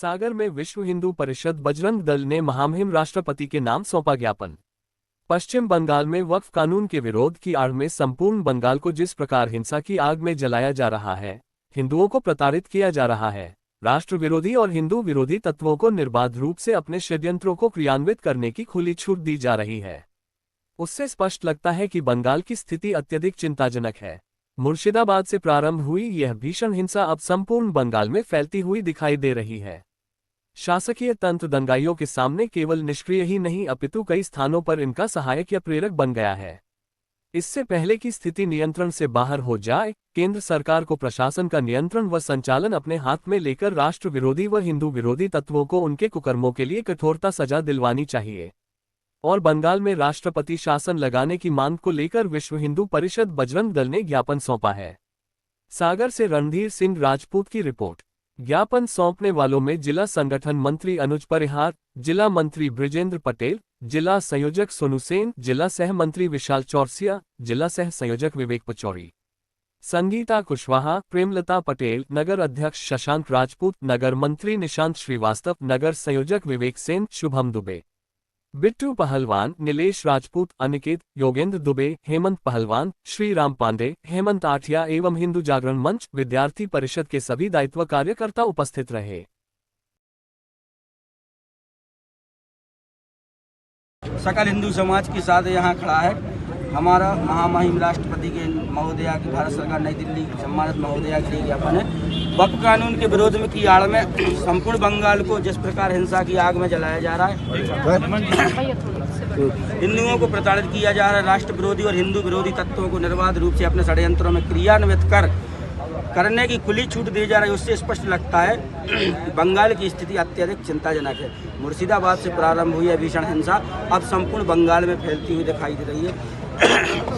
सागर में विश्व हिंदू परिषद बजरंग दल ने महामहिम राष्ट्रपति के नाम सौंपा ज्ञापन। पश्चिम बंगाल में वक्फ कानून के विरोध की आड़ में संपूर्ण बंगाल को जिस प्रकार हिंसा की आग में जलाया जा रहा है, हिंदुओं को प्रताड़ित किया जा रहा है, राष्ट्र विरोधी और हिंदू विरोधी तत्वों को निर्बाध रूप से अपने षड्यंत्रों को क्रियान्वित करने की खुली छूट दी जा रही है, उससे स्पष्ट लगता है कि बंगाल की स्थिति अत्यधिक चिंताजनक है। मुर्शिदाबाद से प्रारंभ हुई यह भीषण हिंसा अब संपूर्ण बंगाल में फैलती हुई दिखाई दे रही है। शासकीय तंत्र दंगाइयों के सामने केवल निष्क्रिय ही नहीं अपितु कई स्थानों पर इनका सहायक या प्रेरक बन गया है। इससे पहले कि स्थिति नियंत्रण से बाहर हो जाए, केंद्र सरकार को प्रशासन का नियंत्रण व संचालन अपने हाथ में लेकर राष्ट्र विरोधी व हिंदू विरोधी तत्वों को उनके कुकर्मों के लिए कठोरता सजा दिलवानी चाहिए। और बंगाल में राष्ट्रपति शासन लगाने की मांग को लेकर विश्व हिंदू परिषद बजरंग दल ने ज्ञापन सौंपा है। सागर से रणधीर सिंह राजपूत की रिपोर्ट। ज्ञापन सौंपने वालों में जिला संगठन मंत्री अनुज परिहार, जिला मंत्री बृजेंद्र पटेल, जिला संयोजक सोनू सेन, जिला सह मंत्री विशाल चौरसिया, जिला सह संयोजक विवेक पचौरी, संगीता कुशवाहा, प्रेमलता पटेल, नगर अध्यक्ष शशांक राजपूत, नगर मंत्री निशांत श्रीवास्तव, नगर संयोजक विवेक सेन, शुभम दुबे, बिट्टू पहलवान, नीलेश राजपूत, अनिकेत, योगेंद्र दुबे, हेमंत पहलवान, श्री राम पांडे, हेमंत आठिया एवं हिंदू जागरण मंच विद्यार्थी परिषद के सभी दायित्व कार्यकर्ता उपस्थित रहे। सकल हिंदू समाज के साथ यहाँ खड़ा है हमारा महामहिम राष्ट्रपति के महोदया की भारत सरकार नई दिल्ली सम्मानित महोदया के लिए ज्ञापन है। वक्फ कानून के विरोध में की आड़ में संपूर्ण बंगाल को जिस प्रकार हिंसा की आग में जलाया जा रहा है, हिंदुओं को प्रताड़ित किया जा रहा है, राष्ट्र विरोधी और हिंदू विरोधी तत्वों को निर्बाध रूप से अपने षड्यंत्रों में क्रियान्वित करने की खुली छूट दी जा रही है, उससे स्पष्ट लगता है कि बंगाल की स्थिति अत्यधिक चिंताजनक है। मुर्शिदाबाद से प्रारंभ हुई है भीषण हिंसा अब संपूर्ण बंगाल में फैलती हुई दिखाई दे रही है।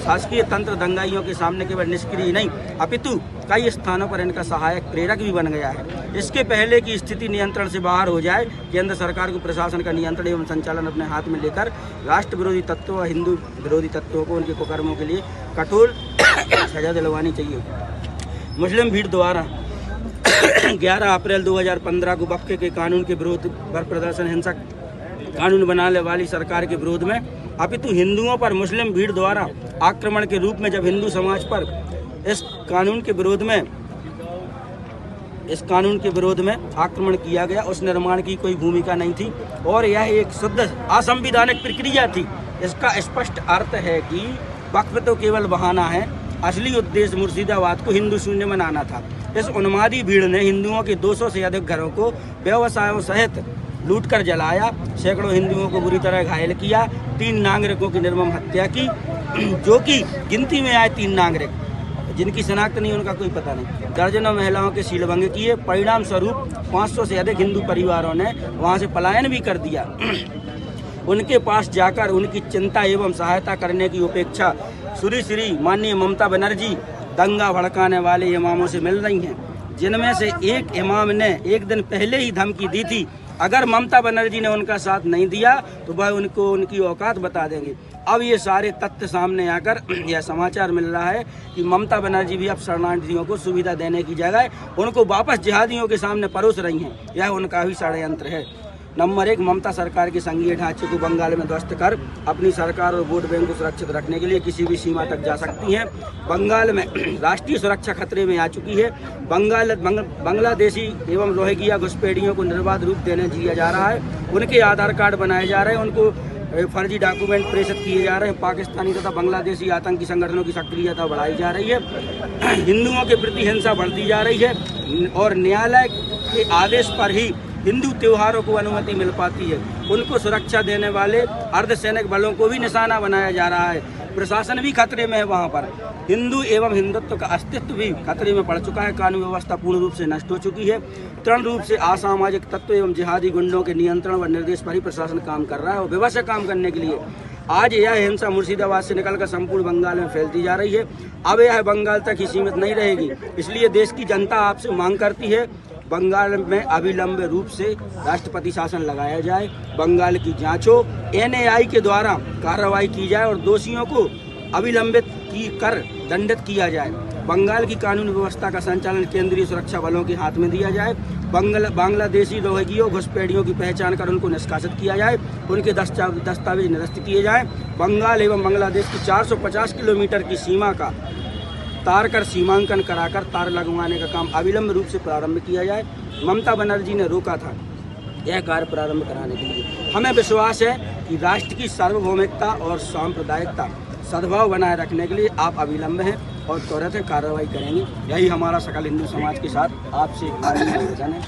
शासकीय तंत्र दंगाइयों के सामने केवल निष्क्रिय नहीं अपितु कई स्थानों पर इनका सहायक प्रेरक भी बन गया है। इसके पहले की स्थिति नियंत्रण से बाहर हो जाए, केंद्र सरकार को प्रशासन का नियंत्रण एवं संचालन अपने हाथ में लेकर राष्ट्र विरोधी तत्वों और हिंदू विरोधी तत्वों को उनके कुकर्मों के लिए कठोर सजा दिलवानी चाहिए। मुस्लिम भीड़ द्वारा 11 अप्रैल 2015 को वक्फ के कानून के विरोध पर प्रदर्शन हिंसक कानून बनाने वाली सरकार के विरोध में अपितु हिंदुओं पर मुस्लिम भीड़ द्वारा आक्रमण के रूप में जब हिंदू समाज पर इस कानून के विरोध में आक्रमण किया गया, उस निर्माण की कोई भूमिका नहीं थी और यह एक शुद्ध असंवैधानिक प्रक्रिया थी। इसका स्पष्ट अर्थ है कि वक्फ तो केवल बहाना है, असली उद्देश्य मुर्शिदाबाद को हिंदू शून्य बनाना था। इस उन्मादी भीड़ ने हिंदुओं के 200 से अधिक घरों को व्यवसायों सहित लूटकर जलाया, सैकड़ों हिंदुओं को बुरी तरह घायल किया, 3 नागरिकों की निर्मम हत्या की, जो कि गिनती में आए 3 नागरिक जिनकी शनाख्त नहीं, उनका कोई पता नहीं, दर्जनों महिलाओं के शीलभंग किए। परिणाम स्वरूप 500 से अधिक हिंदू परिवारों ने वहां से पलायन भी कर दिया। उनके पास जाकर उनकी चिंता एवं सहायता करने की अपेक्षा श्री माननीय ममता बनर्जी दंगा भड़काने वाले इमामों से मिल रही हैं, जिनमें से एक इमाम ने एक दिन पहले ही धमकी दी थी अगर ममता बनर्जी ने उनका साथ नहीं दिया तो वह उनको उनकी औकात बता देंगे। अब ये सारे तथ्य सामने आकर यह समाचार मिल रहा है कि ममता बनर्जी भी अब शरणार्थियों को सुविधा देने की जगह उनको वापस जिहादियों के सामने परोस रही हैं। यह उनका भी षड्यंत्र है। नंबर 1, ममता सरकार के संघीय ढांचे को बंगाल में ध्वस्त कर अपनी सरकार और वोट बैंक को सुरक्षित रखने के लिए किसी भी सीमा तक जा सकती हैं। बंगाल में राष्ट्रीय सुरक्षा खतरे में आ चुकी है। बांग्लादेशी एवं रोहिंग्या घुसपैठियों को निर्बाध रूप देने दिया जा रहा है, उनके आधार कार्ड बनाए जा रहे हैं, उनको फर्जी डॉक्यूमेंट प्रेषित किए जा रहे हैं, पाकिस्तानी तथा बांग्लादेशी आतंकी संगठनों की सक्रियता बढ़ाई जा रही है, हिंदुओं के प्रति हिंसा बढ़ती जा रही है और न्यायालय के आदेश पर ही हिंदू त्योहारों को अनुमति मिल पाती है। उनको सुरक्षा देने वाले अर्धसैनिक बलों को भी निशाना बनाया जा रहा है। प्रशासन भी खतरे में है, वहाँ पर हिंदू एवं हिंदुत्व का अस्तित्व भी खतरे में पड़ चुका है। कानून व्यवस्था पूर्ण रूप से नष्ट हो चुकी है। तृण रूप से असामाजिक तत्व एवं जिहादी गुंडों के नियंत्रण व निर्देश पर ही प्रशासन काम कर रहा है और विवश काम करने के लिए आज यह हिंसा मुर्शिदाबाद से निकलकर संपूर्ण बंगाल में फैलती जा रही है। अब यह बंगाल तक ही सीमित नहीं रहेगी, इसलिए देश की जनता आपसे मांग करती है बंगाल में अविलंब रूप से राष्ट्रपति शासन लगाया जाए, बंगाल की जांच हो, NAI के द्वारा कार्रवाई की जाए और दोषियों को अविलंबित की कर दंडित किया जाए। बंगाल की कानून व्यवस्था का संचालन केंद्रीय सुरक्षा बलों के हाथ में दिया जाए। बांग्लादेशी रोहिंग्यों घुसपैठियों की पहचान कर उनको निष्कासित किया जाए, उनके दस्तावेज निरस्त किए जाए। बंगाल एवं बांग्लादेश की 450 किलोमीटर की सीमा का तार कर सीमांकन कराकर तार लगवाने का काम अविलंब रूप से प्रारंभ किया जाए। ममता बनर्जी ने रोका था यह कार्य प्रारंभ कराने के लिए। हमें विश्वास है कि राष्ट्र की सार्वभौमिकता और सांप्रदायिकता सद्भाव बनाए रखने के लिए आप अविलंब हैं और त्वरित कार्रवाई करेंगे। यही हमारा सकल हिंदू समाज के साथ आपसे निवेदन है।